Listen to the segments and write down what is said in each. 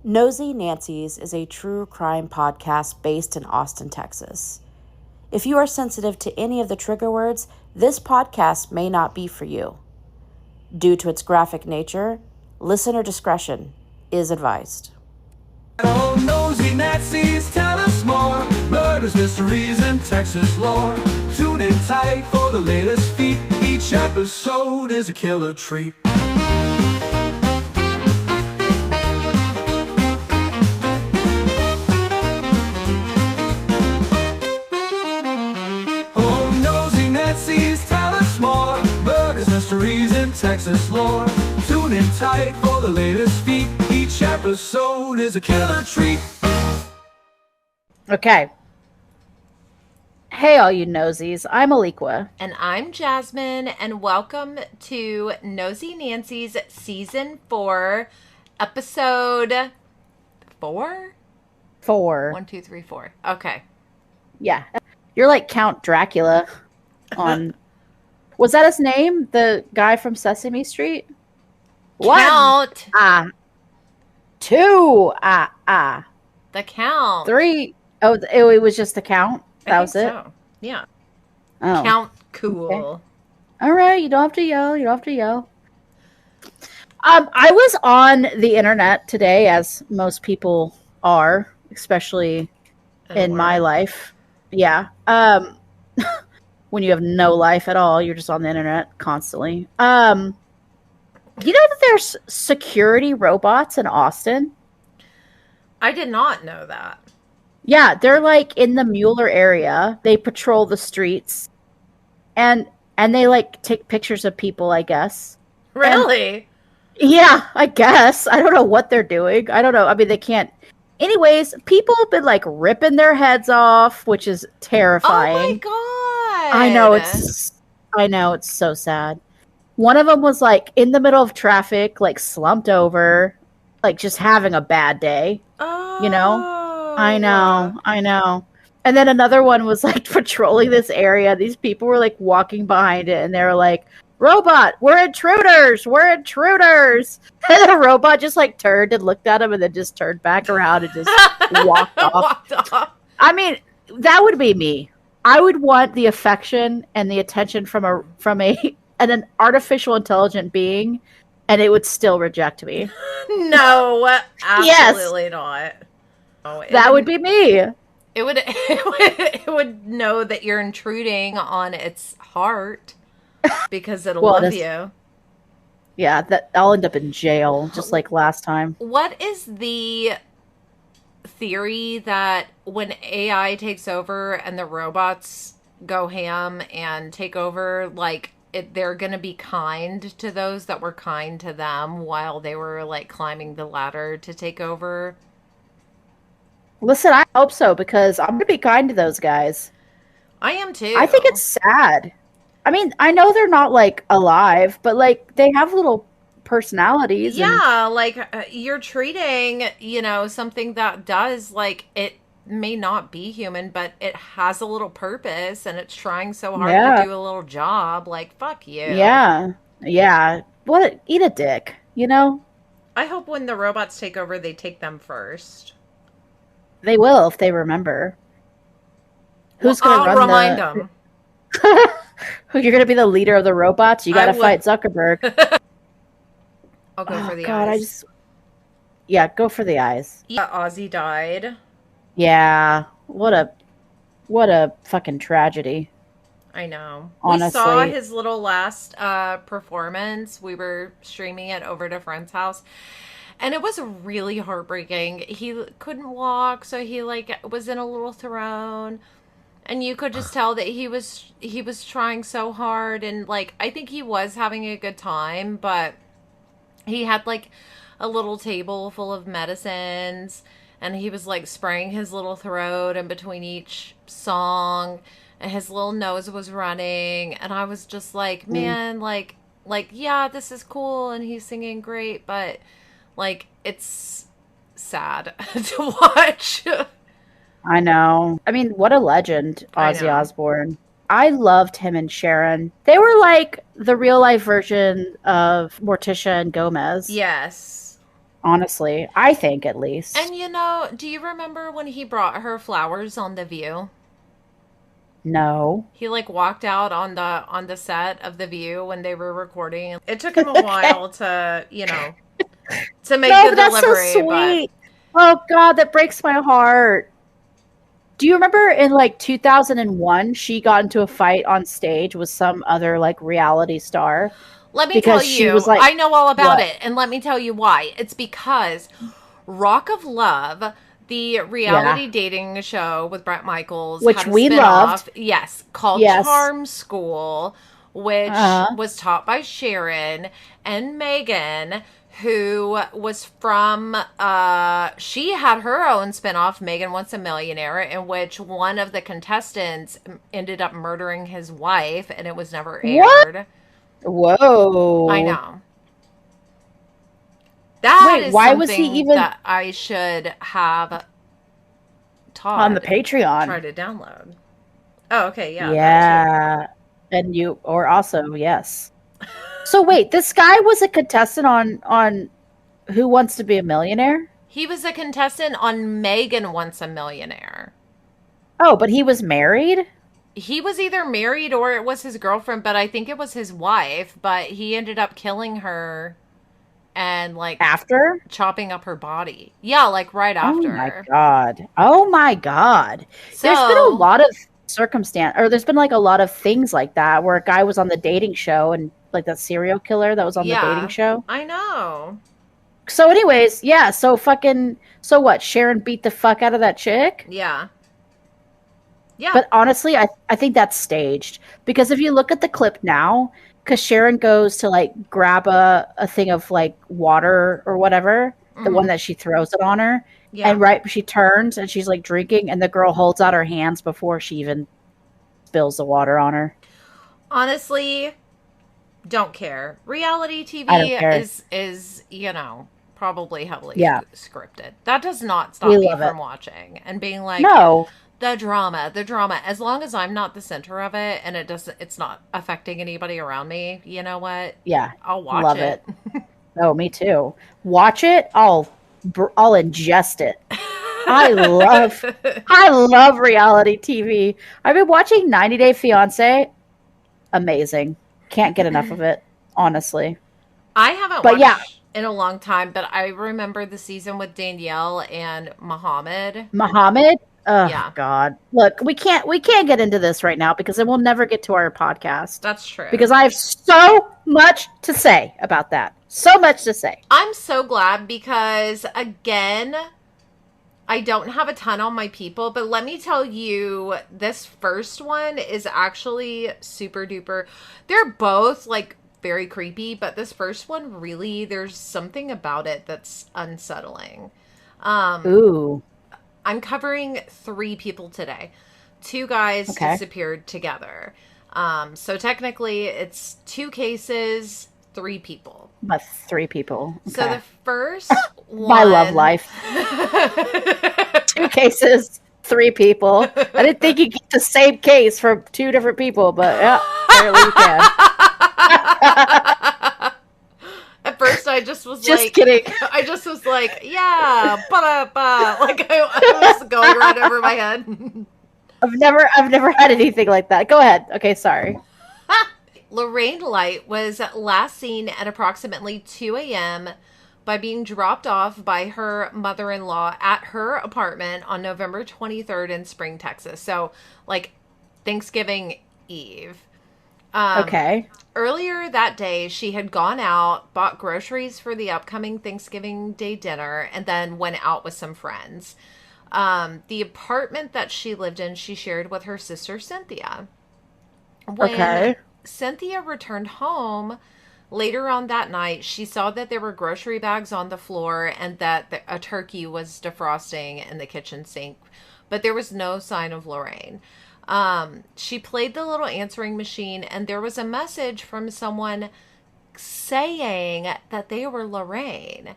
Nosey Nancies is a true crime podcast based in Austin, Texas. If you are sensitive to any of the trigger words, this podcast may not be for you. Due to its graphic nature, listener discretion is advised. Oh, Nosey Nancies, tell us more. Murders, mysteries, and Texas lore. Tune in tight for the latest feat. Each episode is a killer treat. Oh, Nosey Nancies, tell us more. Murders, mysteries, and Texas lore. Tune in tight for the latest feat. Each episode is a killer treat. Okay. Hey, all you nosies. I'm Alequah. And I'm Jasmine, and welcome to Nosey Nancies Season 4, Episode 4? 4. 1, 2, 3, 4. Okay. Yeah. You're like Count Dracula on... Was that his name? The guy from Sesame Street? Count! 1. 2. The Count. 3. Oh, it was just the count? That was it? So. Yeah. Oh. Count cool. Okay. All right. You don't have to yell. I was on the internet today, as most people are, especially in my life. Yeah. When you have no life at all, you're just on the internet constantly. You know that there's security robots in Austin? I did not know that. Yeah, they're like in the Mueller area. They patrol the streets, and they like take pictures of people, I guess. Really? Yeah, I guess. I don't know what they're doing. I don't know. I mean, they can't. Anyways, people have been like ripping their heads off, which is terrifying. Oh my god! I know it's so sad. One of them was like in the middle of traffic, like slumped over, like just having a bad day. Oh, You know? I know. And then another one was like patrolling this area. These people were like walking behind it, and they were like, "Robot, we're intruders! We're intruders!" And the robot just like turned and looked at him, and then just turned back around and just walked off. I mean, that would be me. I would want the affection and the attention from an artificial intelligent being, and it would still reject me. No, absolutely not. Oh, that would be me. It would know that you're intruding on its heart because it'll love you. Yeah, that I'll end up in jail just like last time. What is the theory that when AI takes over and the robots go ham and take over, like they're going to be kind to those that were kind to them while they were like climbing the ladder to take over? Listen, I hope so, because I'm going to be kind to those guys. I am too. I think it's sad. I mean, I know they're not like alive, but like they have little personalities. Yeah, like you're treating, something that does, like, it may not be human, but it has a little purpose and it's trying so hard to do a little job. Like, fuck you. Yeah. Eat a dick, I hope when the robots take over, they take them first. They will if they remember. Who's going to remind them? You're going to be the leader of the robots? You got to fight Zuckerberg. I'll go for the eyes. Go for the eyes. Yeah, Ozzy died. Yeah. What a fucking tragedy. I know. Honestly. We saw his little last performance. We were streaming it over to a friend's house. And it was really heartbreaking. He couldn't walk, so he like was in a little throne, and you could just tell that he was trying so hard, and like I think he was having a good time, but he had like a little table full of medicines, and he was like spraying his little throat in between each song, and his little nose was running, and I was just like, man, like yeah, this is cool, and he's singing great, but like, it's sad to watch. I know. I mean, what a legend, Ozzy Osbourne. I loved him and Sharon. They were like the real life version of Morticia and Gomez. Yes. Honestly, I think at least. And do you remember when he brought her flowers on The View? No. He like walked out on the set of The View when they were recording. It took him a Okay. while to, to make No, the but that's so delivery, but sweet. Oh God, that breaks my heart. Do you remember in like 2001 she got into a fight on stage with some other like reality star let me tell because she was you, like, I know all about what? it, and let me tell you why. It's because Rock of Love, the Yeah, reality dating show with Brett Michaels, which had a we spin-off, loved. yes, called Yes. Charm School, which Uh, was taught by Sharon and Megan, who was from she had her own spin-off, Megan Wants a Millionaire, in which one of the contestants ended up murdering his wife, and it was never what? aired. I Whoa. know. That Wait, is why was he something even that I should have on the Todd try Patreon? to download. Oh, okay, yeah, that too. Yeah. And you, or also, yes. So wait, this guy was a contestant on Who Wants to Be a Millionaire? He was a contestant on Megan Wants a Millionaire. Oh, but he was married He was either married or it was his girlfriend, but I think it was his wife, but he ended up killing her and like after? chopping up her body. Yeah, like right Oh my after. God. Oh my God. There's been a So, lot of circumstance, or there's been like a lot of things like that where a guy was on the dating show and like that serial killer that was on the dating yeah, show. I know. So, anyways, yeah. So fucking. So what? Sharon beat the fuck out of that chick. Yeah. Yeah. But honestly, I think that's staged because if you look at the clip now, because Sharon goes to like grab a thing of like water or whatever, the one Mhm. that she throws it on her, and Yeah. right she turns and she's like drinking, and the girl holds out her hands before she even spills the water on her. Honestly, don't care. Reality I don't TV care. is probably heavily Yeah, scripted. That does not we stop me love it. from watching and being like No, the drama. As long as I'm not the center of it and it's not affecting anybody around me. You know what? yeah, I'll watch love it. it. Oh, me too. Watch it. I'll ingest it. I love I love reality TV. I've been watching 90 Day Fiance. Amazing. Can't get enough of it, honestly. I haven't But yeah, watched in a long time, but I remember the season with Danielle and Muhammad. Muhammad. Oh Yeah, God. Look, we can't get into this right now because it will never get to our podcast. that's true. Because I have so much to say about that. So much to say. I'm so glad because, again, I don't have a ton on my people, but let me tell you, this first one is actually super duper. They're both like very creepy, but this first one really, there's something about it that's unsettling. Um, Ooh. I'm covering 3 people today. 2 guys Okay. disappeared together. So technically, it's 2 cases, 3 people. But 3 people. So Okay. the first My love one. life. 2 cases, 3 people. I didn't think you get the same case from 2 different people, but yeah, apparently you can. At first, I just was Just like, kidding. I just was like, yeah, ba-da-ba. Like I was going right over my head. I've never had anything like that. Go ahead. Okay, sorry. Lorraine Light was last seen at approximately 2 a.m. by being dropped off by her mother-in-law at her apartment on November 23rd in Spring, Texas. So, like, Thanksgiving Eve. Okay. Earlier that day, she had gone out, bought groceries for the upcoming Thanksgiving Day dinner, and then went out with some friends. The apartment that she lived in, she shared with her sister Cynthia. When Okay. Cynthia returned home later on that night, she saw that there were grocery bags on the floor and that a turkey was defrosting in the kitchen sink, but there was no sign of Lorraine. She played the little answering machine, and there was a message from someone saying that they were Lorraine,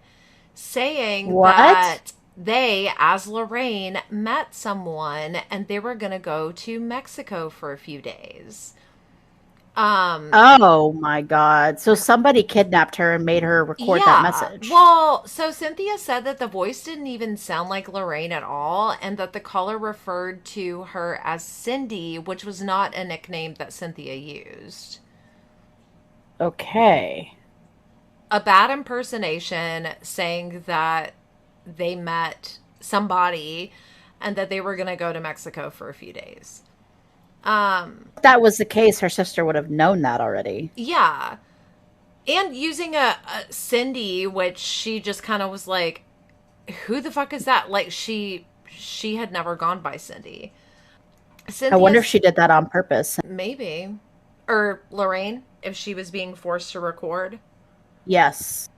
saying What? that they, as Lorraine, met someone and they were going to go to Mexico for a few days. Oh my God. So somebody kidnapped her and made her record that Yeah. message. Well, so Cynthia said that the voice didn't even sound like Lorraine at all, and that the caller referred to her as Cindy, which was not a nickname that Cynthia used. Okay. A bad impersonation saying that they met somebody and that they were going to go to Mexico for a few days. If that was the case, her sister would have known that already. Yeah. And using a Cindy, which she just kind of was like, who the fuck is that? Like she had never gone by Cindy. I wonder if Cynthia's she did that on purpose. maybe, or Lorraine, if she was being forced to record. Yes.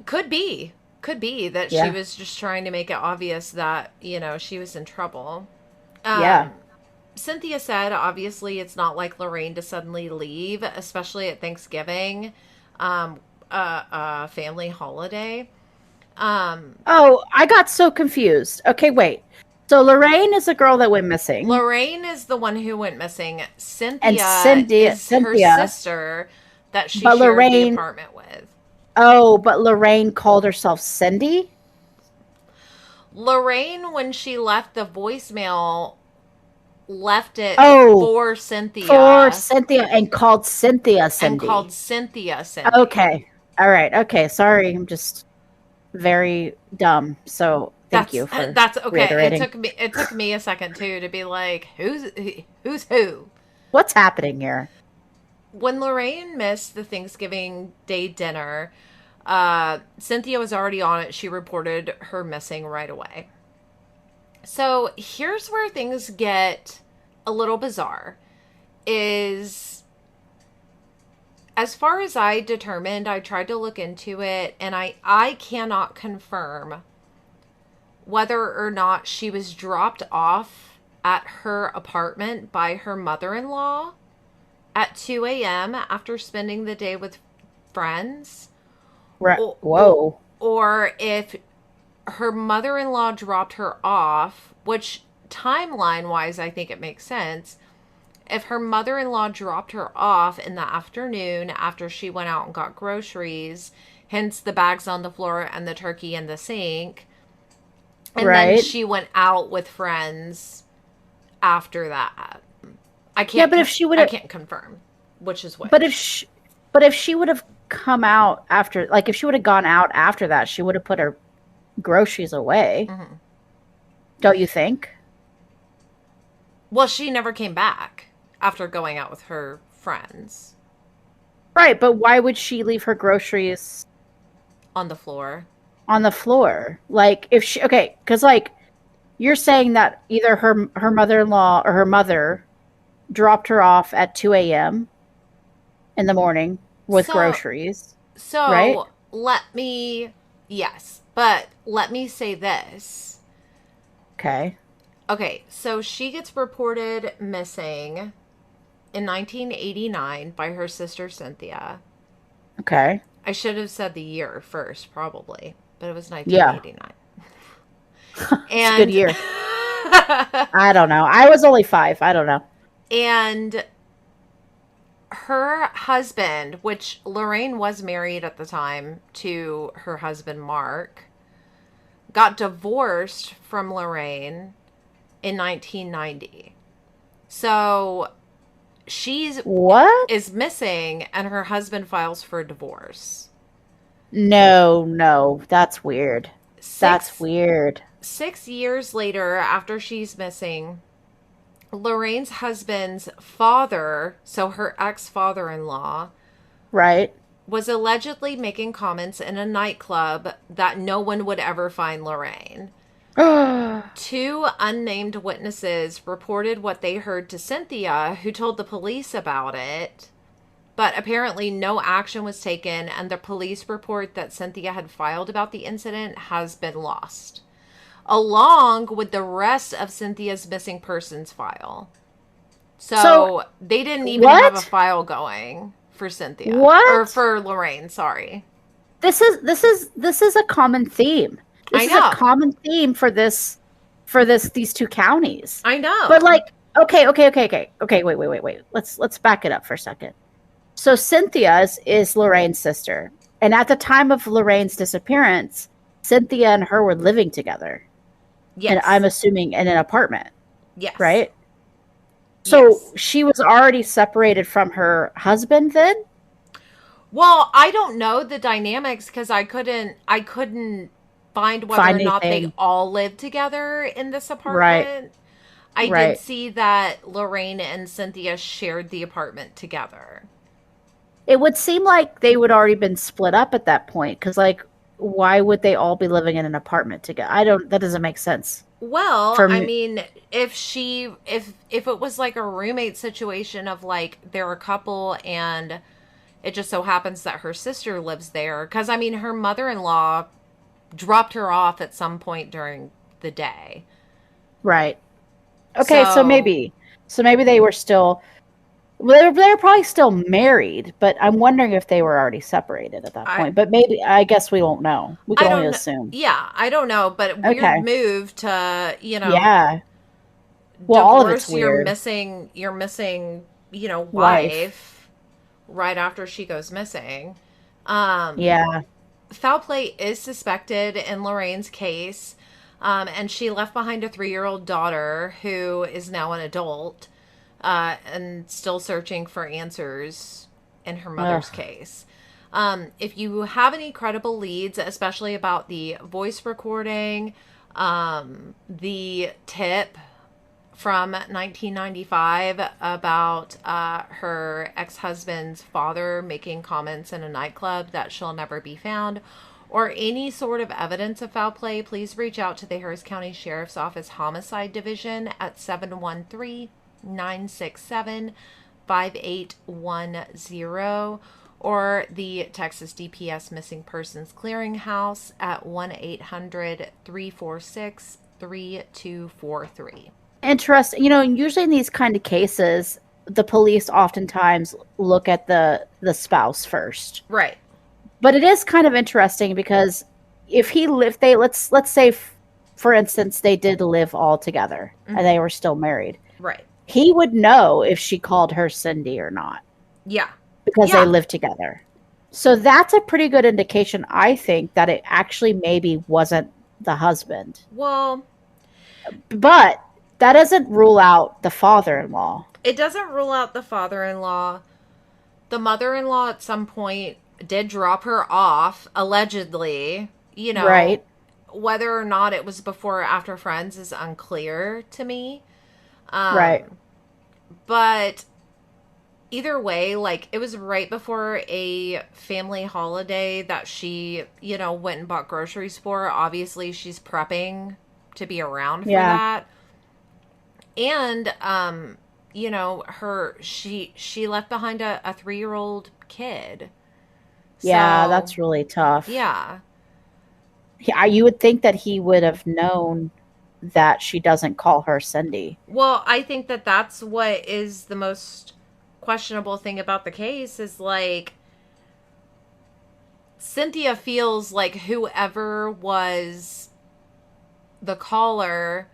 Could be. Could be that Yeah. she was just trying to make it obvious that, she was in trouble. Yeah. Cynthia said, obviously, it's not like Lorraine to suddenly leave, especially at Thanksgiving, a family holiday. Oh, I got so confused. Okay, wait. So Lorraine is the girl that went missing. Lorraine is the one who went missing. And Cynthia is Cynthia, her sister that she but shared the Lorraine, apartment with. oh, but Lorraine called herself Cindy? Lorraine, when she left the voicemail, left it Oh, for Cynthia. for Cynthia and called Cynthia Cindy. And called Cynthia Cindy. Okay. All right. Okay. Sorry. I'm just very dumb. So thank you for that's okay. reiterating. It took me a second too to be like, who's who? What's happening here? When Lorraine missed the Thanksgiving Day dinner, Cynthia was already on it. She reported her missing right away. So here's where things get a little bizarre. Is, as far as I determined, I tried to look into it, and I cannot confirm whether or not she was dropped off at her apartment by her mother-in-law at 2 a.m. after spending the day with friends. Right. Whoa. Or if her mother-in-law dropped her off, which timeline-wise I think it makes sense. If her mother-in-law dropped her off in the afternoon after she went out and got groceries, hence the bags on the floor and the turkey in the sink, and then she went out with friends after that. I can't. Yeah, but if she would, I can't confirm which is which. But if she would have come out after, like if she would have gone out after that, she would have put her groceries away. Mm-hmm. Don't you think? Well, she never came back after going out with her friends. Right, but why would she leave her groceries on the floor? On the floor, like if she because like you're saying that either her mother-in-law or her mother dropped her off at 2 a.m. in the morning with groceries. So right? let me say this. Okay, so she gets reported missing in 1989 by her sister Cynthia. Okay. I should have said the year first, probably, but it was 1989. Yeah. It's a good year. I don't know. I was only 5. I don't know. And her husband, which Lorraine was married at the time to her husband, Mark, got divorced from Lorraine in 1990. So she's is missing, and her husband files for divorce. No, that's weird. That's weird. 6 years later, after she's missing, Lorraine's husband's father, so her ex-father-in-law, right, was allegedly making comments in a nightclub that no one would ever find Lorraine. 2 unnamed witnesses reported what they heard to Cynthia, who told the police about it, but apparently no action was taken, and the police report that Cynthia had filed about the incident has been lost, along with the rest of Cynthia's missing persons file. So they didn't even have a file going for Cynthia. Or for Lorraine, sorry. This is a common theme. This is a common theme for these 2 counties. I know. But like Okay. Wait. Let's back it up for a second. So Cynthia is Lorraine's sister, and at the time of Lorraine's disappearance, Cynthia and her were living together, and I'm Yes. assuming in an apartment, Yes. right? So Yes. she was already separated from her husband then? Well, I don't know the dynamics because I couldn't find whether Find or not they anything. all lived together in this Right, apartment. I did right. see that Lorraine and Cynthia shared the apartment together. It would seem like they would already been split up at that point because, like, why would they all be living in an apartment together? I don't. That doesn't make sense Well, for I me. mean, if it was like a roommate situation of like they're a couple and it just so happens that her sister lives there cuz I mean her mother-in-law dropped her off at some point during the day. Right. Okay. So, So maybe they were still. Well, they were probably still married, but I'm wondering if they were already separated at that I point. But maybe I guess we won't know. We can I only don't know. assume. Yeah, I don't know, but weird Okay. move to, Yeah. Well, all of it's divorce weird. your missing, Wife. wife right after she goes missing. Um Yeah. Foul play is suspected in Lorraine's case, and she left behind a 3-year-old daughter who is now an adult and still searching for answers in her mother's Ugh. case. If you have any credible leads, especially about the voice recording, the tip from 1995 about her ex husband's father making comments in a nightclub that shall never be found, or any sort of evidence of foul play, please reach out to the Harris County Sheriff's Office Homicide Division at 713-967-5810 or the Texas DPS Missing Persons Clearinghouse at 1-800-346-3243. Interesting. Usually in these kind of cases, the police oftentimes look at the spouse first. Right. But it is kind of interesting because if he lived, they let's say, for instance, they did live all together and they were still married. Right. He would know if she called her Cindy or not Yeah. because they Yeah. lived together. So that's a pretty good indication, I think, that it actually maybe wasn't the husband. Well, But that doesn't rule out the father-in-law. it doesn't rule out the father in law. The mother in law at some point did drop her off, allegedly. Right. Whether or not it was before or after Friends is unclear to me. Right. But either way, like it was right before a family holiday that she, went and bought groceries for. Obviously, she's prepping to be around for Yeah. that. And she left behind a 3-year-old kid. Yeah, So, that's really tough. yeah. Yeah, you would think that he would have known that she doesn't call her Cindy. Well, I think that that's what is the most questionable thing about the case is like Cynthia feels like whoever was the caller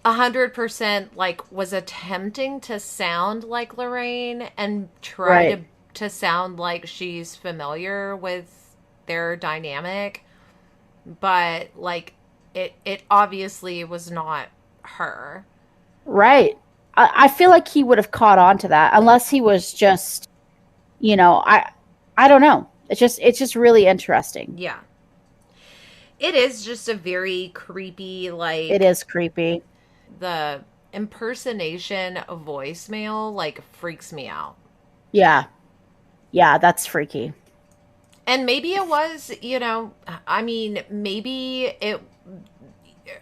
100% like was attempting to sound like Lorraine and try Right. to sound like she's familiar with their dynamic, but like it obviously was not her. Right. I feel like he would have caught on to that unless he was just, I don't know. It's just really interesting. Yeah. It is just a very creepy, It like is creepy. the impersonation of voicemail like freaks me out. Yeah. Yeah, that's freaky. And maybe it was, I mean, maybe it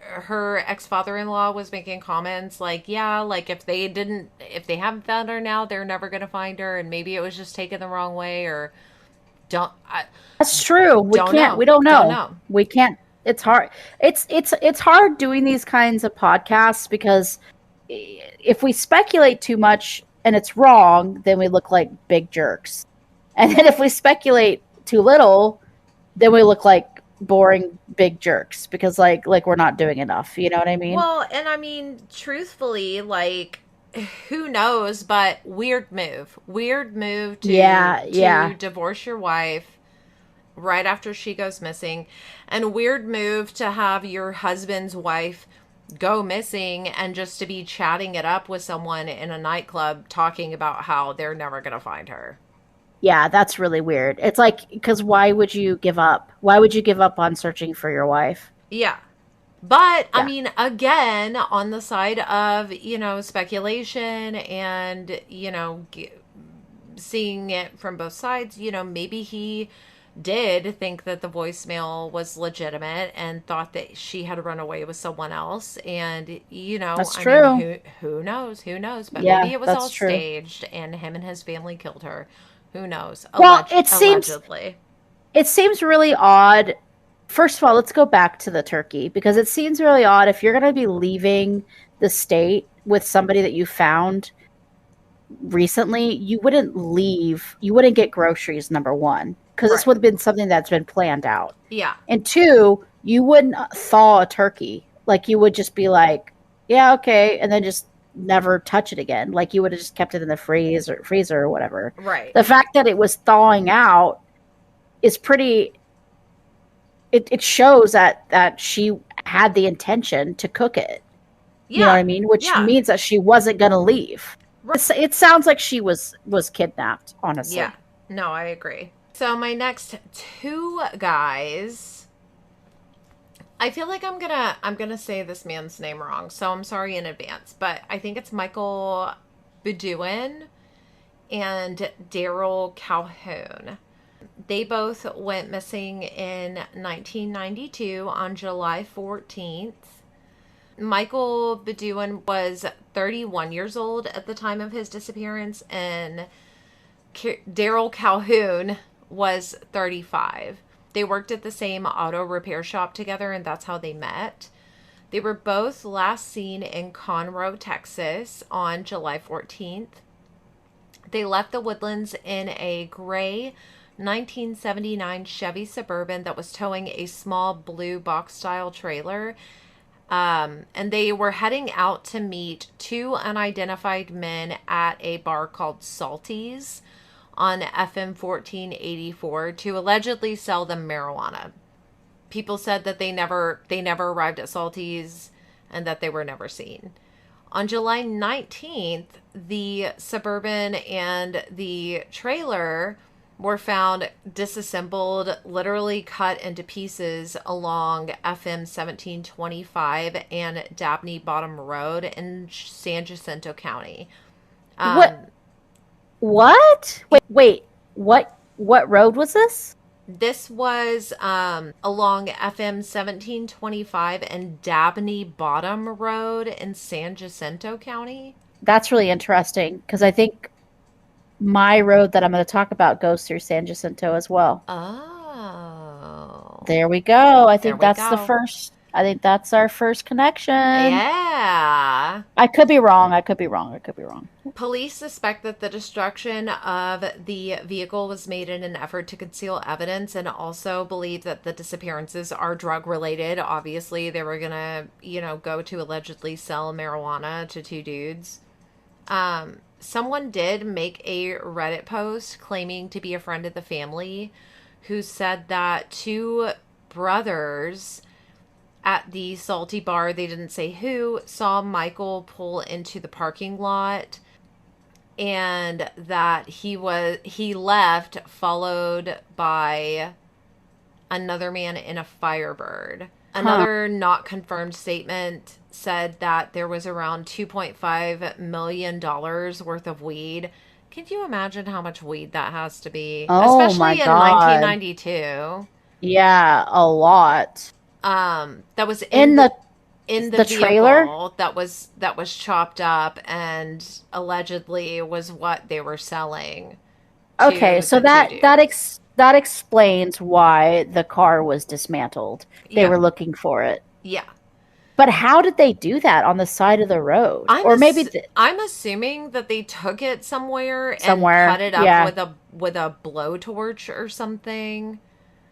her ex-father-in-law was making comments like, yeah, like if they haven't found her now, they're never going to find her, and maybe it was just taken the wrong way, or I That's true. We don't can't. know. We don't Don't know. know. We can't. It's hard. It's hard doing these kinds of podcasts because if we speculate too much and it's wrong, then we look like big jerks. And then if we speculate too little, then we look like boring big jerks because like we're not doing enough. You know what I mean? Well, and I mean, truthfully, like, who knows? But weird move. Weird move Yeah, to yeah. divorce your wife right after she goes missing, and weird move to have your husband's wife go missing and just to be chatting it up with someone in a nightclub talking about how they're never going to find her. Yeah, that's really weird. It's like, because why would you give up? Why would you give up on searching for your wife? Yeah. But I Yeah, mean, again, on the side of, speculation and, seeing it from both sides, maybe he did think that the voicemail was legitimate and thought that she had run away with someone else. And, that's I mean, true. who knows? Who knows? But maybe Yeah, it was all that's true. staged and him and his family killed her. Who knows? Well, Allegedly. it seems really odd. First of all, let's go back to the turkey because it seems really odd if you're going to be leaving the state with somebody that you found recently, you wouldn't leave, you wouldn't get groceries, number one, because this Right. would have been something that's been planned out. Yeah. And two, you wouldn't thaw a turkey. Like you would just be like, yeah, okay, and then just never touch it again. Like you would have just kept it in the freezer or whatever. Right. The fact that it was thawing out is pretty it shows that she had the intention to cook it. You know what Yeah. I mean? Which Yeah. means that she wasn't going to leave. Right. It sounds like she was kidnapped, Yeah. honestly. No, I agree. So my next two guys, I feel like I'm gonna say this man's name wrong, so I'm sorry in advance. But I think it's Michael Beaudoin and Darrell Calhoun. They both went missing in 1992 on July 14th. Michael Beaudoin was 31 years old at the time of his disappearance, and Darrell Calhoun was 35. They worked at the same auto repair shop together, and that's how they met. They were both last seen in Conroe, Texas on July 14th. They left the Woodlands in a gray 1979 Chevy Suburban that was towing a small blue box style trailer. And they were heading out to meet two unidentified men at a bar called Salty's on FM 1484 to allegedly sell them marijuana. People said that they never arrived at Salty's and that they were never seen. On July 19th, the Suburban and the trailer were found disassembled, literally cut into pieces along FM 1725 and Dabney Bottom Road in San Jacinto County. What? Wait. What road was this? This was along FM 1725 and Dabney Bottom Road in San Jacinto County. That's really interesting because I think my road that I'm going to talk about goes through San Jacinto as well. Oh. There we go. I think we that's the go. first. I think that's our first connection. Yeah. I could be wrong. Police suspect that the destruction of the vehicle was made in an effort to conceal evidence and also believe that the disappearances are drug related. Obviously, they were going to, go to allegedly sell marijuana to two dudes. Someone did make a Reddit post claiming to be a friend of the family who said that two brothers at the Salty Bar, they didn't say who, saw Michael pull into the parking lot and that he left followed by another man in a Firebird. Another not confirmed statement said that there was around $2.5 million worth of weed. Can you imagine how much weed that has to be? Oh, Especially my in God. 1992. Yeah, a lot. That was In the vehicle trailer? that was chopped up and allegedly was what they were selling. Okay, to so the two that dudes. that explains why the car was dismantled. They Yeah. were looking for it. Yeah. But how did they do that on the side of the road? I'm Or maybe I'm assuming that they took it somewhere somewhere. and cut it up Yeah. with a blowtorch or something.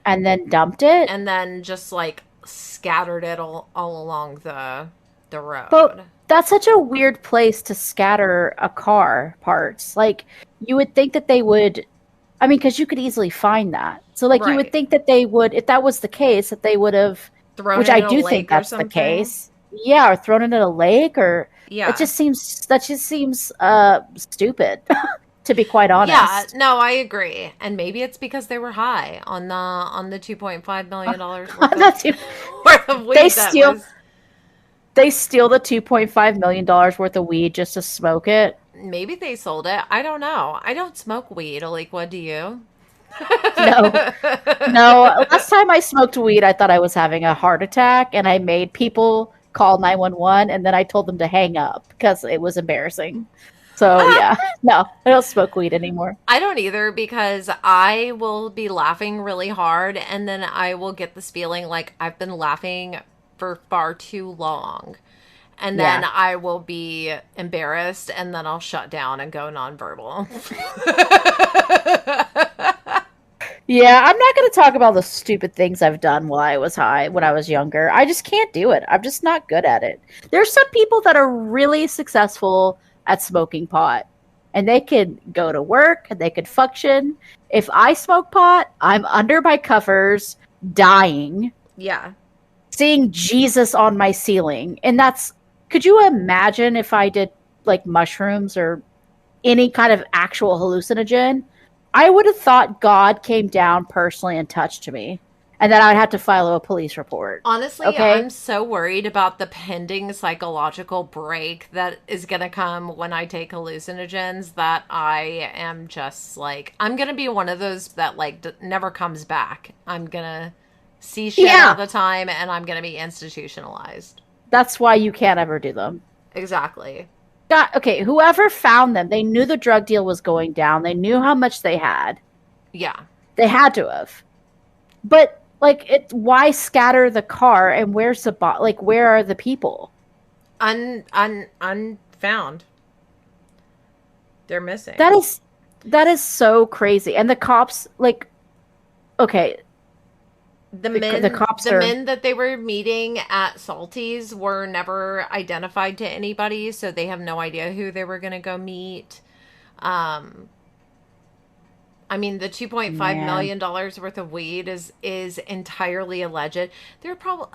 And then dumped it? and then just like scattered it all along the But road. that's such a weird place to scatter a car parts. Like, you would think that they would, I mean, because you could easily find that. So, like, you would Right. think that they would, if that was the case, that they would have, Thrown which it I in a do think lake or that's the something. case. Yeah, or thrown it in a lake, or Yeah. that just seems stupid, to be quite Yeah, honest. no, I agree. And maybe it's because they were high on the $2.5 million That's worth of they weed that steal was. they steal the $2.5 million worth of weed just to smoke it. Maybe they sold it. I don't know. I don't smoke weed. Like, what do you? No, no. Last time I smoked weed, I thought I was having a heart attack, and I made people call 911, and then I told them to hang up because it was embarrassing. So yeah, no, I don't smoke weed anymore. I don't either because I will be laughing really hard and then I will get this feeling like I've been laughing for far too long. And then Yeah. I will be embarrassed and then I'll shut down and go nonverbal. Yeah, I'm not going to talk about the stupid things I've done while I was high when I was younger. I just can't do it. I'm just not good at it. There's some people that are really successful at smoking pot, and they can go to work and they can function. If I smoke pot, I'm under my covers, dying, Yeah. seeing Jesus on my ceiling. And that's, could you imagine if I did like mushrooms or any kind of actual hallucinogen? I would have thought God came down personally and touched me, and then I would have to file a police report. Honestly, Okay? I'm so worried about the pending psychological break that is going to come when I take hallucinogens that I am just like, I'm going to be one of those that like never comes back. I'm going to see shit all Yeah, the time and I'm going to be institutionalized. that's why you can't ever do them. Exactly. God, okay, whoever found them, they knew the drug deal was going down. They knew how much they had. Yeah. They had to have. But like, why scatter the car, and where's the like, where are the people? Unfound. They're missing. That is so crazy. And the cops, like, okay, the cops The are, men that they were meeting at Salty's were never identified to anybody, so they have no idea who they were going to go meet. Um, I mean, the $2.5 man. million worth of weed is entirely alleged. They're probably,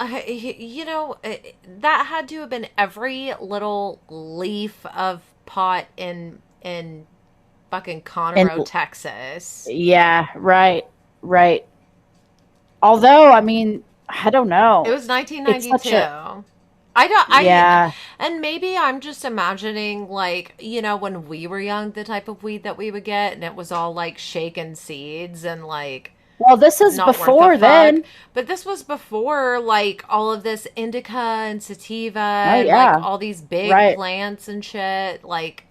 that had to have been every little leaf of pot in fucking And Conroe, Texas. yeah, right, right. Although, I mean, I don't It know. was It's such 1992. a, I yeah. and maybe I'm just imagining like, when we were young, the type of weed that we would get and it was all like shaken seeds and like Well, this is not worth a before fuck. then. But this was before like all of this indica and sativa Oh and like yeah, all these big right. plants and shit. Like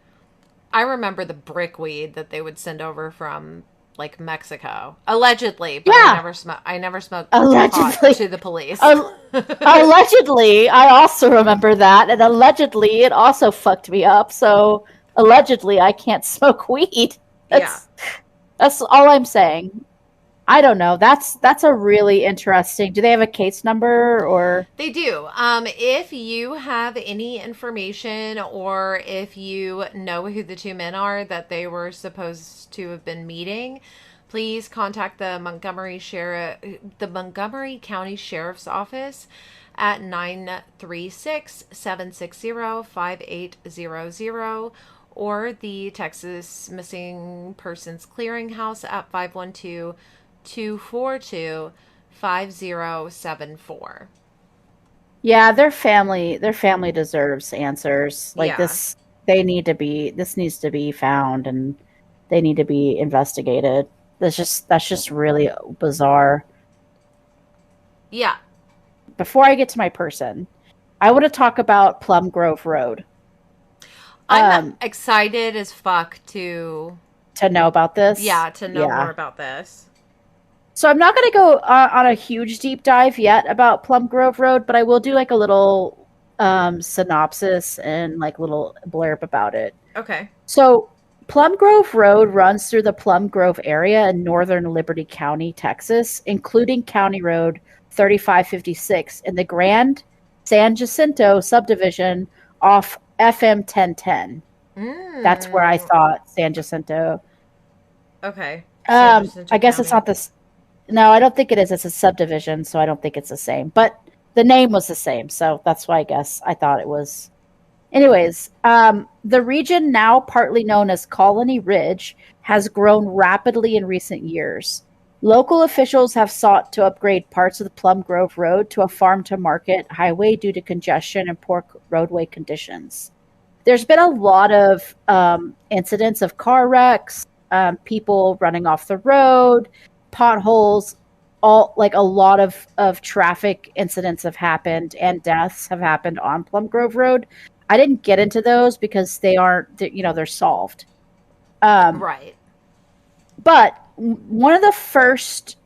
I remember the brickweed that they would send over from like Mexico, allegedly, but Yeah, I never smoked pot allegedly. to the police. Al- Allegedly, I also remember that, and allegedly, it also fucked me up. So allegedly, I can't smoke weed. Yeah. That's that's all I'm saying. I don't know. That's a really interesting. Do they have a case number or? They do. If you have any information or if you know who the two men are that they were supposed to have been meeting, please contact the Montgomery County Sheriff's Office at 936-760-5800 or the Texas Missing Persons Clearinghouse at 512-242-5074. Yeah, their family deserves answers. Like Yeah. this, this needs to be found, and they need to be investigated. That's just really bizarre. Yeah. Before I get to my person, I want to talk about Plum Grove Road. I'm Um, excited as fuck to to know about this. yeah, to know more Yeah. about this. So I'm not going to go on a huge deep dive yet about Plum Grove Road, but I will do like a little synopsis and like little blurb about it. Okay. So Plum Grove Road runs through the Plum Grove area in northern Liberty County, Texas, including County Road 3556 in the Grand San Jacinto subdivision off FM 1010. That's where I Mm. thought San Jacinto. Okay. San Jacinto I guess it's County. not this. No, I don't think it is. It's a subdivision, so I don't think it's the same. But the name was the same, so that's why I guess I thought it was. Anyways, the region, now partly known as Colony Ridge, has grown rapidly in recent years. Local officials have sought to upgrade parts of the Plum Grove Road to a farm to market highway due to congestion and poor roadway conditions. There's been a lot of incidents of car wrecks, people running off the road, potholes, all like a lot of traffic incidents have happened and deaths have happened on Plum Grove Road. I didn't get into those because they're solved. Right. But one of the first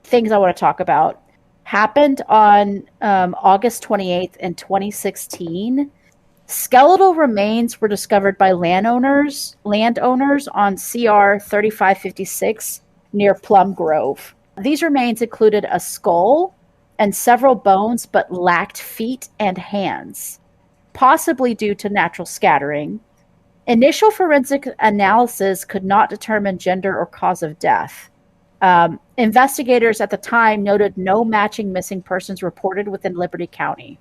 things I want to talk about happened on August 28th in 2016. Skeletal remains were discovered by landowners on CR 3556 near Plum Grove. These remains included a skull and several bones, but lacked feet and hands, possibly due to natural scattering. Initial forensic analysis could not determine gender or cause of death. Investigators at the time noted no matching missing persons reported within Liberty County.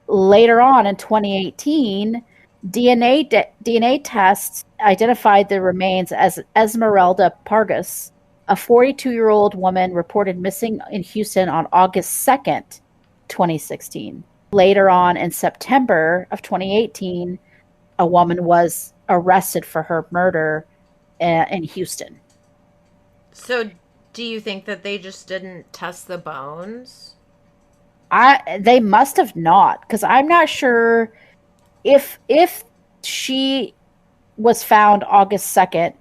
Later on in 2018, DNA tests identified the remains as Esmeralda Pargas, a 42-year-old woman reported missing in Houston on August 2nd, 2016. Later on in September of 2018, a woman was arrested for her murder in Houston. So, do you think that they just didn't test the bones? They must have not, because I'm not sure if she was found August 2nd,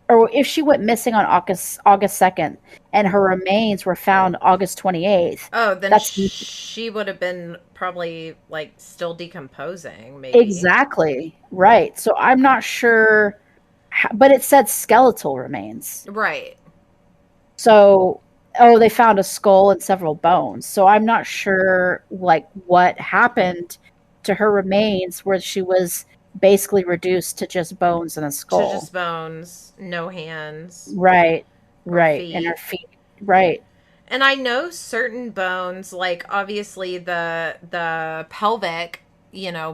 or if she went missing on August 2nd and her remains were found August 28th. Oh, then she would have been probably like still decomposing, maybe. Exactly. Right. So I'm not sure, but it said skeletal remains. Right. So, they found a skull and several bones. So I'm not sure like what happened to her remains where she was basically reduced to just bones and a skull. To just bones, no hands. Right. Feet. And her feet. Right. And I know certain bones, like obviously the pelvic,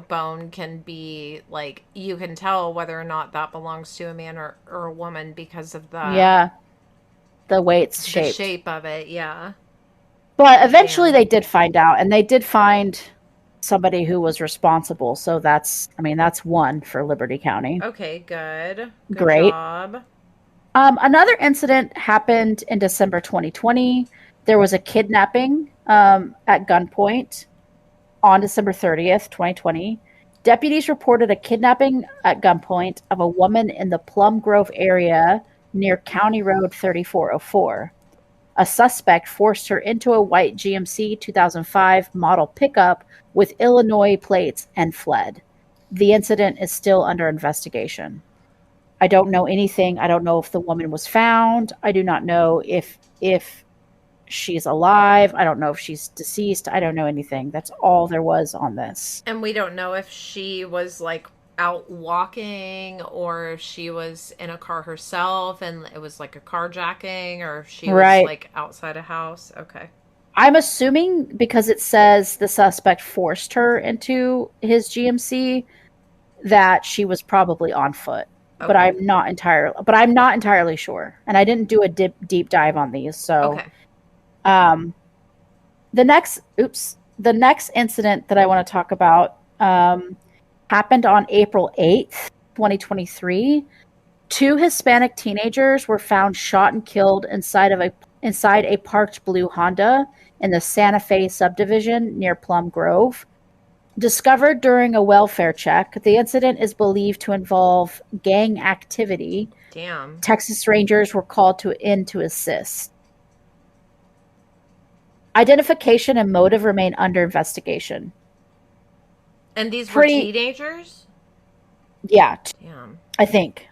bone can be like, you can tell whether or not that belongs to a man or a woman because of the way it's shaped. The shape of it, yeah. But eventually they did find out, and they did find somebody who was responsible. So that's one for Liberty County. Okay, good. Great Job. Another incident happened in December 2020. There was a kidnapping at gunpoint on December 30th, 2020. Deputies reported a kidnapping at gunpoint of a woman in the Plum Grove area near County Road 3404. A suspect forced her into a white GMC 2005 model pickup with Illinois plates and fled. The incident is still under investigation. I don't know anything. I don't know if the woman was found. I do not know if she's alive. I don't know if she's deceased. I don't know anything. That's all there was on this. And we don't know if she was like out walking or if she was in a car herself and it was like a carjacking, or if she was like outside a house. Okay. I'm assuming because it says the suspect forced her into his GMC that she was probably on foot. Okay. But I'm not entirely sure. And I didn't do a deep dive on these. So okay. The next incident that I want to talk about happened on April 8th, 2023. 2 Hispanic teenagers were found shot and killed inside a parked blue Honda in the Santa Fe subdivision near Plum Grove. Discovered during a welfare check, the incident is believed to involve gang activity. Damn. Texas Rangers were called in to assist. Identification and motive remain under investigation. And these were teenagers? Yeah, Damn. I think.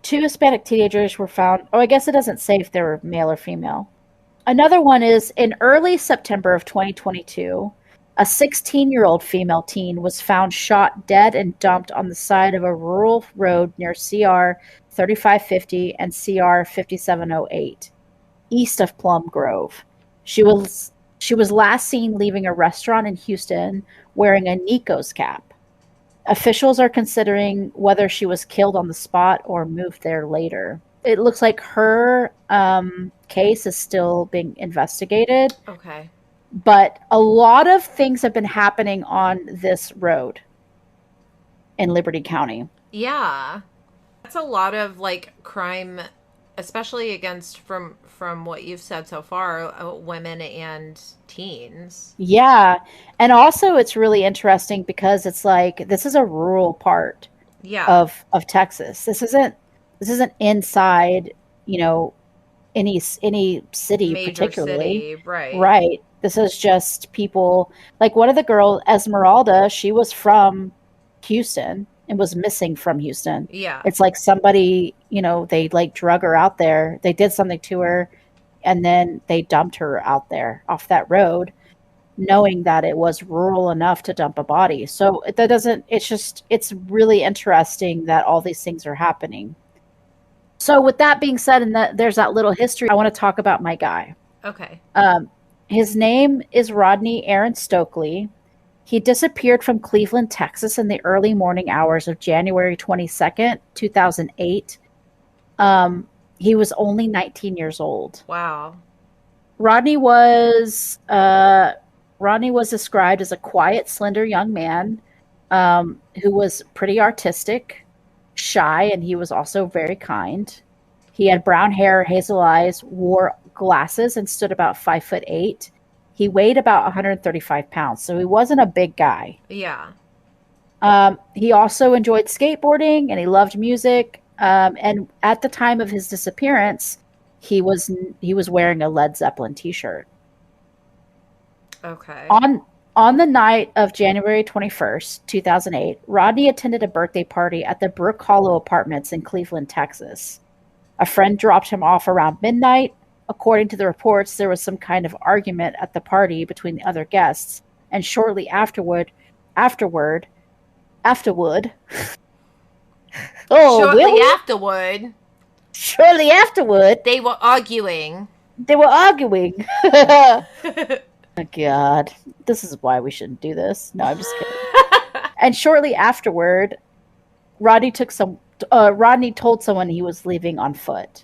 2 Hispanic teenagers were found. Oh, I guess it doesn't say if they were male or female. Another one is in early September of 2022, a 16-year-old female teen was found shot dead and dumped on the side of a rural road near CR 3550 and CR 5708, east of Plum Grove. She was she was last seen leaving a restaurant in Houston wearing a Nico's cap. Officials are considering whether she was killed on the spot or moved there later. It looks like her case is still being investigated, Okay. but a lot of things have been happening on this road in Liberty County. Yeah. That's a lot of like crime, especially against from what you've said so far, women and teens. Yeah. And also it's really interesting because it's like this is a rural part Yeah. of Texas. This isn't inside, you know, any city Major particularly. city, right. Right. This is just people like one of the girl Esmeralda, she was from Houston and was missing from Houston. Yeah. It's like somebody, they like drug her out there. They did something to her and then they dumped her out there off that road knowing that it was rural enough to dump a body. So that doesn't it's really interesting that all these things are happening. So with that being said, and that there's that little history, I want to talk about my guy. Okay. His name is Rodney Aaron Stokley. He disappeared from Cleveland, Texas in the early morning hours of January 22nd, 2008. He was only 19 years old. Wow. Rodney was described as a quiet, slender young man who was pretty artistic, shy, and he was also very kind. He had brown hair, hazel eyes, wore glasses, and stood about 5'8". He weighed about 135 pounds, so he wasn't a big guy. Yeah. He also enjoyed skateboarding and he loved music. And at the time of his disappearance, he was wearing a Led Zeppelin t-shirt. Okay. On the night of January 21st, 2008, Rodney attended a birthday party at the Brook Hollow Apartments in Cleveland, Texas. A friend dropped him off around midnight. According to the reports, there was some kind of argument at the party between the other guests, and shortly afterward, oh, Shortly really? afterward, Shortly afterward, they were arguing. Oh, God, this is why we shouldn't do this. No, I'm just kidding. And shortly afterward, Rodney told someone he was leaving on foot.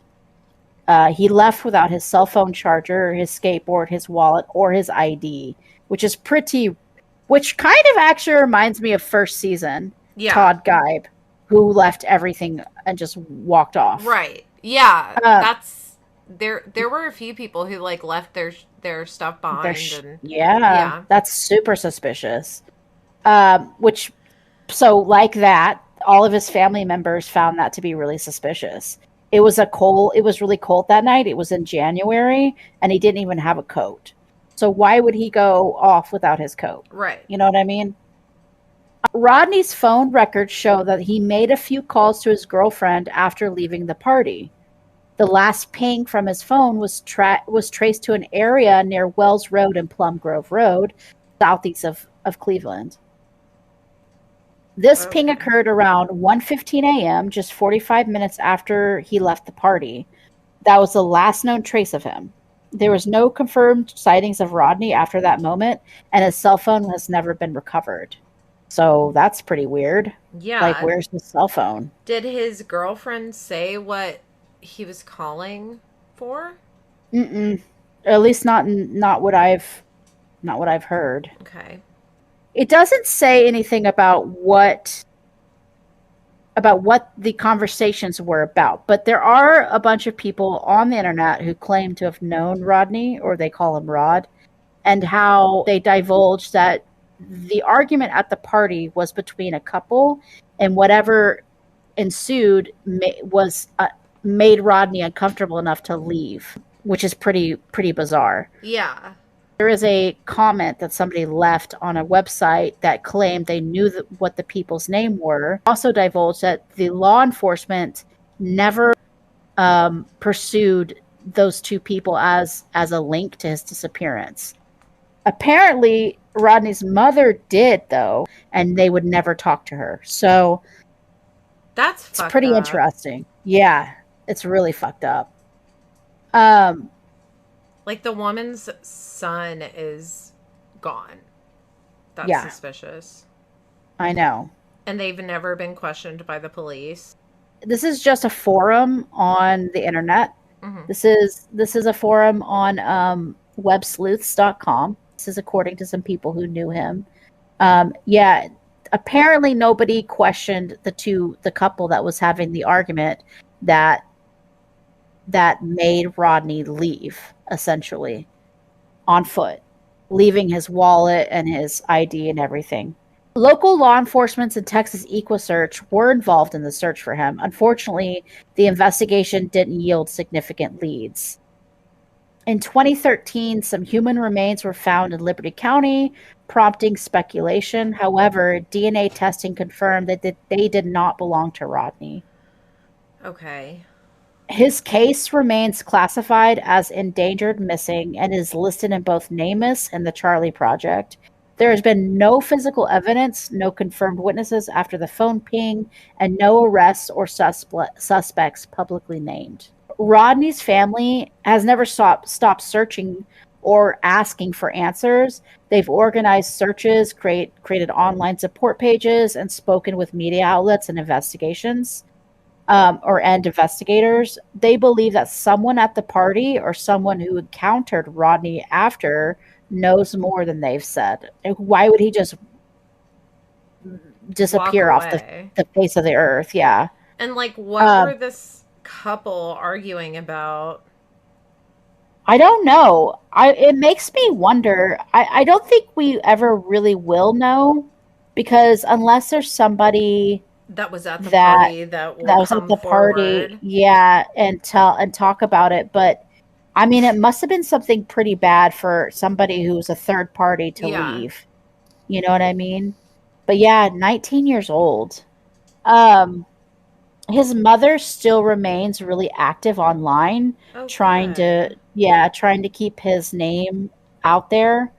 He left without his cell phone charger, his skateboard, his wallet, or his ID, which kind of actually reminds me of first season. Yeah. Todd Geib, who left everything and just walked off. Right. Yeah. That's there were a few people who like left their stuff behind Yeah, that's super suspicious. Like that, all of his family members found that to be really suspicious. It was really cold that night. It was in January and he didn't even have a coat. So why would he go off without his coat? Right. You know what I mean? Rodney's phone records show that he made a few calls to his girlfriend after leaving the party. The last ping from his phone was traced to an area near Wells Road and Plum Grove Road, southeast of Cleveland. This ping occurred around 1:15 a.m., just 45 minutes after he left the party. That was the last known trace of him. There was no confirmed sightings of Rodney after that moment, and his cell phone has never been recovered. So that's pretty weird. Yeah. Like, where's his cell phone? Did his girlfriend say what he was calling for? At least not what I've heard. Okay. It doesn't say anything about what the conversations were about, but there are a bunch of people on the internet who claim to have known Rodney, or they call him Rod, and how they divulged that the argument at the party was between a couple, and whatever ensued made Rodney uncomfortable enough to leave, which is pretty bizarre. Yeah. There is a comment that somebody left on a website that claimed they knew what the people's name were. Also divulged that the law enforcement never pursued those two people as a link to his disappearance. Apparently, Rodney's mother did, though, and they would never talk to her. So That's it's pretty up. interesting. Yeah, it's really fucked up. Like, the woman's son is gone. That's Yeah. suspicious. I know. And they've never been questioned by the police. This is just a forum on the internet. Mm-hmm. This is a forum on websleuths.com. This is according to some people who knew him. Yeah, apparently nobody questioned the couple that was having the argument that made Rodney leave, essentially, on foot, leaving his wallet and his ID and everything. Local law enforcement and Texas EquuSearch were involved in the search for him. Unfortunately, the investigation didn't yield significant leads. In 2013, some human remains were found in Liberty County, prompting speculation. However, DNA testing confirmed that they did not belong to Rodney. Okay. His case remains classified as endangered missing and is listed in both NamUs and the Charlie Project. There has been no physical evidence, no confirmed witnesses after the phone ping, and no arrests or suspects publicly named. Rodney's family has never stopped searching or asking for answers. They've organized searches, created online support pages, and spoken with media outlets and investigators. They believe that someone at the party or someone who encountered Rodney after knows more than they've said. Why would he just disappear off the face of the earth? Yeah. And like, what were this couple arguing about? I don't know. It makes me wonder. I don't think we ever really will know, because unless there's somebody that was at the party that was at the party, yeah, and talk about it. But I mean, it must have been something pretty bad for somebody who's a third party to leave. You know what I mean? But yeah, 19 years old. His mother still remains really active online, trying to keep his name out there.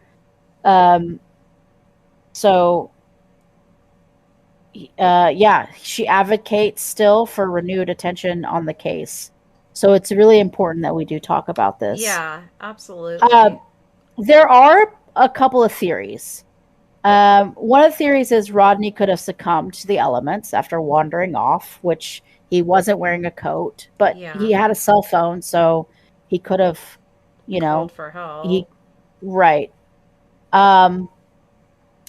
She advocates still for renewed attention on the case. So it's really important that we do talk about this. Yeah, absolutely. There are a couple of theories. One of the theories is Rodney could have succumbed to the elements after wandering off, which he wasn't wearing a coat, but he had a cell phone, so he could have, called for help.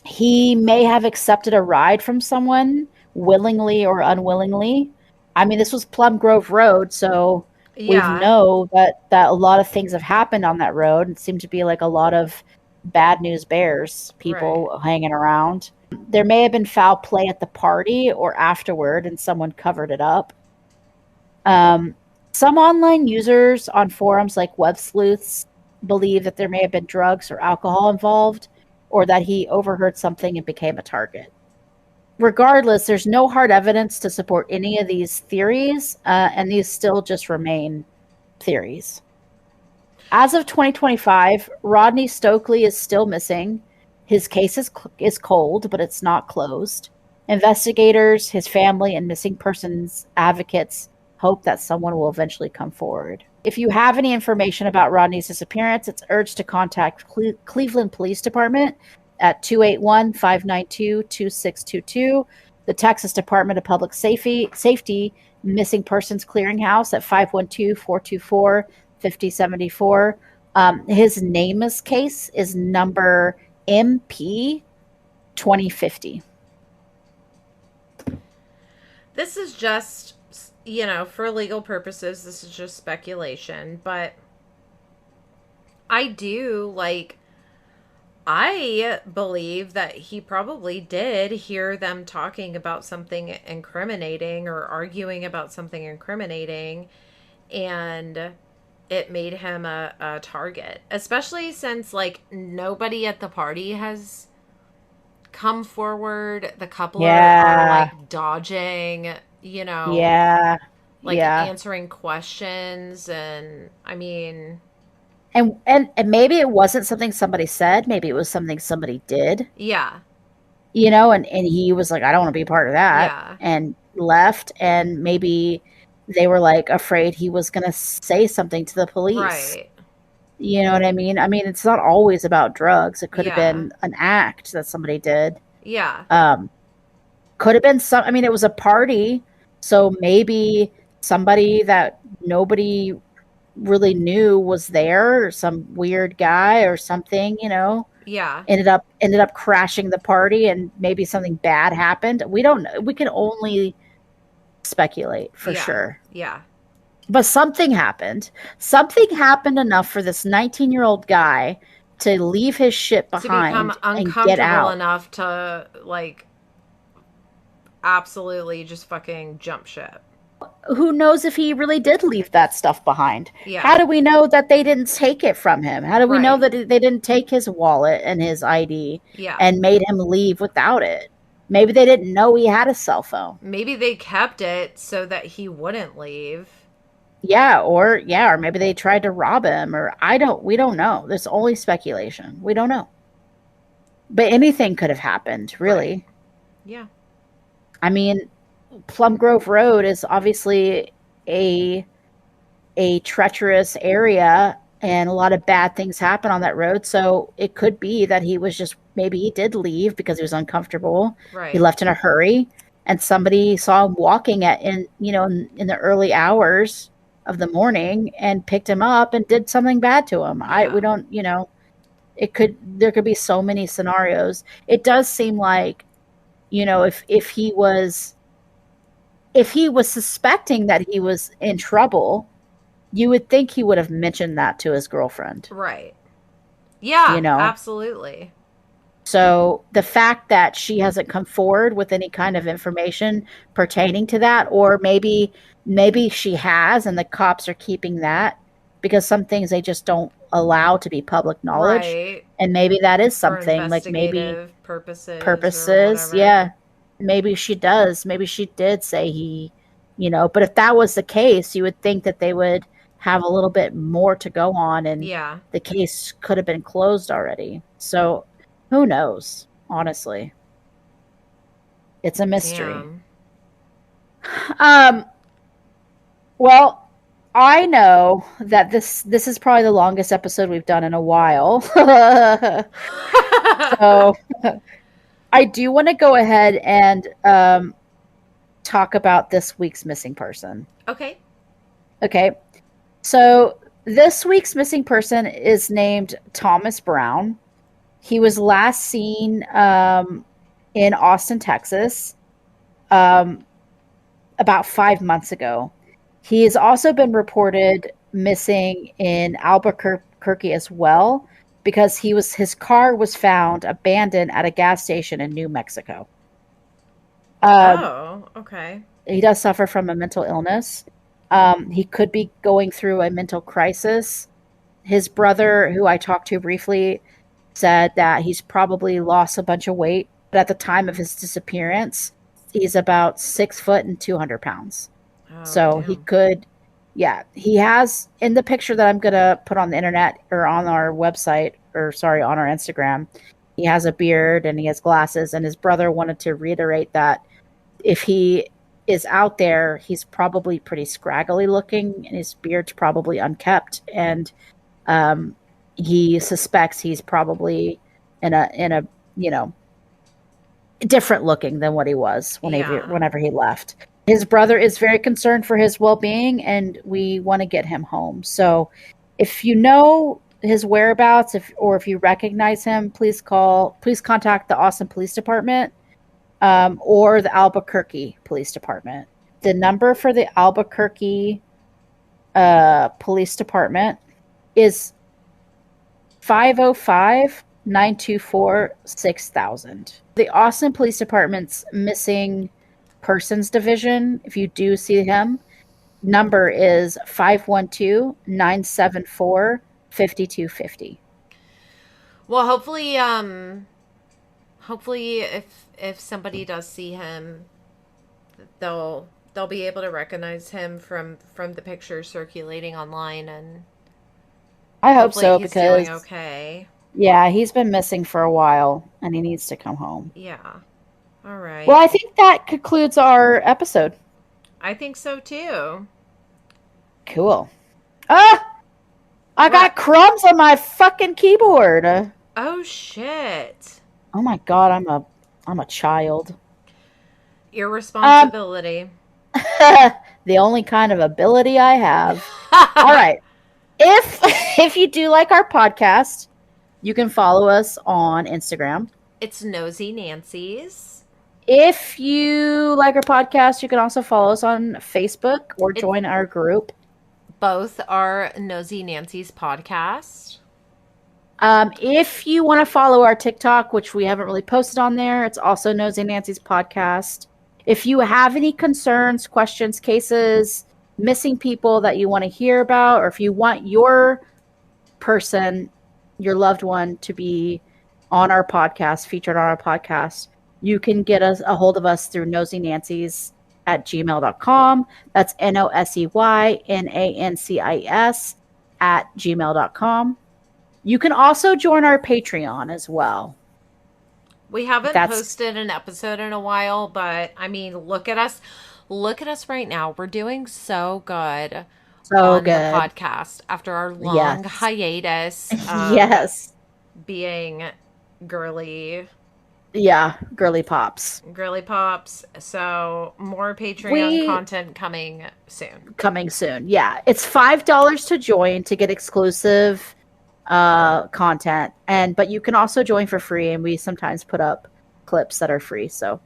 He may have accepted a ride from someone willingly or unwillingly. I mean, this was Plum Grove Road, so we know that a lot of things have happened on that road. It seemed to be like a lot of bad news bears, people hanging around. There may have been foul play at the party or afterward, and someone covered it up. Some online users on forums like Web Sleuths believe that there may have been drugs or alcohol involved, or that he overheard something and became a target. Regardless, there's no hard evidence to support any of these theories, and these still just remain theories. As of 2025, Rodney Stokley is still missing. His case is cold, but it's not closed. Investigators, his family, and missing persons advocates hope that someone will eventually come forward. If you have any information about Rodney's disappearance, it's urged to contact Cleveland Police Department at 281-592-2622, the Texas Department of Public Safety Missing Persons Clearinghouse at 512-424-5074. His NamUs case is number MP 2050. This is just, for legal purposes, this is just speculation, but I believe that he probably did hear them talking about something incriminating or arguing about something incriminating, and it made him a target, especially since like nobody at the party has come forward. The couple are Yeah. like dodging, Yeah. like Yeah. answering questions, and I mean, And maybe it wasn't something somebody said, maybe it was something somebody did, yeah, and he was like, I don't want to be part of that, yeah, and left, and maybe they were like afraid he was going to say something to the police. right, You know what I mean? I mean, it's not always about drugs. It could have yeah, been an act that somebody did. yeah, Um, could have been some, I mean, it was a party, so maybe somebody that nobody really knew was there, or some weird guy or something, yeah, ended up crashing the party, and maybe something bad happened. We don't know. We can only speculate for yeah, sure. yeah. But something happened. Something happened enough for this 19-year-old guy to leave his shit To become behind and get uncomfortable out. enough to like absolutely just fucking jump ship. Who knows if he really did leave that stuff behind? Yeah. How do we know that they didn't take it from him? How do we know Right. that they didn't take his wallet and his ID Yeah. and made him leave without it? Maybe they didn't know he had a cell phone. Maybe they kept it so that he wouldn't leave. Or maybe they tried to rob him, or we don't know. There's only speculation. We don't know. But anything could have happened, really. Right. Yeah. I mean, Plum Grove Road is obviously a treacherous area, and a lot of bad things happen on that road. So it could be that maybe he did leave because he was uncomfortable. Right. He left in a hurry, and somebody saw him walking in the early hours of the morning and picked him up and did something bad to him. Yeah. We don't, there could be so many scenarios. It does seem like, if he was suspecting that he was in trouble, you would think he would have mentioned that to his girlfriend. Right. Yeah, absolutely. So the fact that she hasn't come forward with any kind of information pertaining to that, or maybe she has and the cops are keeping that, because some things they just don't allow to be public knowledge. Right. And maybe that is For something like maybe investigative purposes. Yeah. Maybe she does. Maybe she did say but if that was the case, you would think that they would have a little bit more to go on, and Yeah. the case could have been closed already. So who knows? Honestly, it's a mystery. Damn. Well, I know that this is probably the longest episode we've done in a while. So I do want to go ahead and talk about this week's missing person. Okay. So this week's missing person is named Thomas Brown. He was last seen in Austin, Texas, about 5 months ago. He has also been reported missing in Albuquerque as well, because his car was found abandoned at a gas station in New Mexico. Okay. He does suffer from a mental illness. He could be going through a mental crisis. His brother, who I talked to briefly, said that he's probably lost a bunch of weight, but at the time of his disappearance, he's about 6 foot and 200 pounds. Oh, so damn. He could, he has, in the picture that I'm going to put on the internet or on our website, on our Instagram, he has a beard and he has glasses, and his brother wanted to reiterate that if he is out there, he's probably pretty scraggly looking, and his beard's probably unkept, and he suspects he's probably in a different looking than what he was whenever he left. His brother is very concerned for his well-being, and we want to get him home. So if you know his whereabouts, if you recognize him, please contact the Austin Police Department or the Albuquerque Police Department. The number for the Albuquerque Police Department is 505-924-6000. The Austin Police Department's missing persons division, if you do see him, number is 512-974-5250. Well, hopefully if somebody does see him, they'll be able to recognize him from the pictures circulating online, and I hope hopefully so he's doing because, okay. yeah, he's been missing for a while and he needs to come home. Yeah. All Well, right. I think that concludes our episode. I think so too. Cool. Ah! I What? got crumbs on my fucking keyboard. Oh shit. Oh my god, I'm a child. Um, Irresponsibility. the only kind of ability I have. All right. If if you do like our podcast, you can follow us on Instagram. It's Nosey Nancies. If you like our podcast, you can also follow us on Facebook or It's join our group. both our Nosey Nancies podcast. If you want to follow our TikTok, which we haven't really posted on there, it's also Nosey Nancy's podcast. If you have any concerns, questions, cases, missing people that you want to hear about, or if you want your person, your loved one, to be on our podcast, featured on our podcast, you can get us a hold of us through noseynancies@gmail.com. That's NOSEYNANCIS @gmail.com. You can also join our Patreon as well. We haven't That's posted an episode in a while, but I mean, look at us. Look at us right now. We're doing so good so on the good. podcast after our long Yes. hiatus. Yes. Being girly Yeah, girly pops. pops. So more Patreon content coming soon. Coming soon. Yeah, it's $5 to join to get exclusive content, but you can also join for free, and we sometimes put up clips that are free. So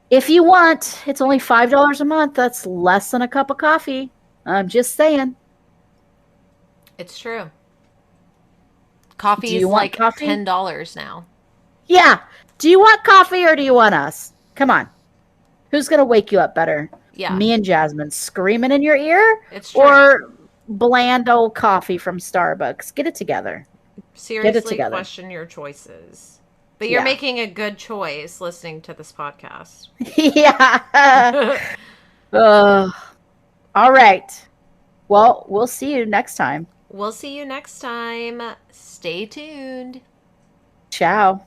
if you want, it's only $5 a month. That's less than a cup of coffee. I'm just saying. It's true. Coffee Do is you want like coffee? $10 now. Yeah. Do you want coffee or do you want us? Come on. Who's gonna wake you up better? Yeah. Me and Jasmine screaming in your ear? It's true. Or bland old coffee from Starbucks? Get it together. Seriously, question your choices. But you're making a good choice listening to this podcast. Yeah. All right. Well, we'll see you next time. We'll see you next time. Stay tuned. Ciao.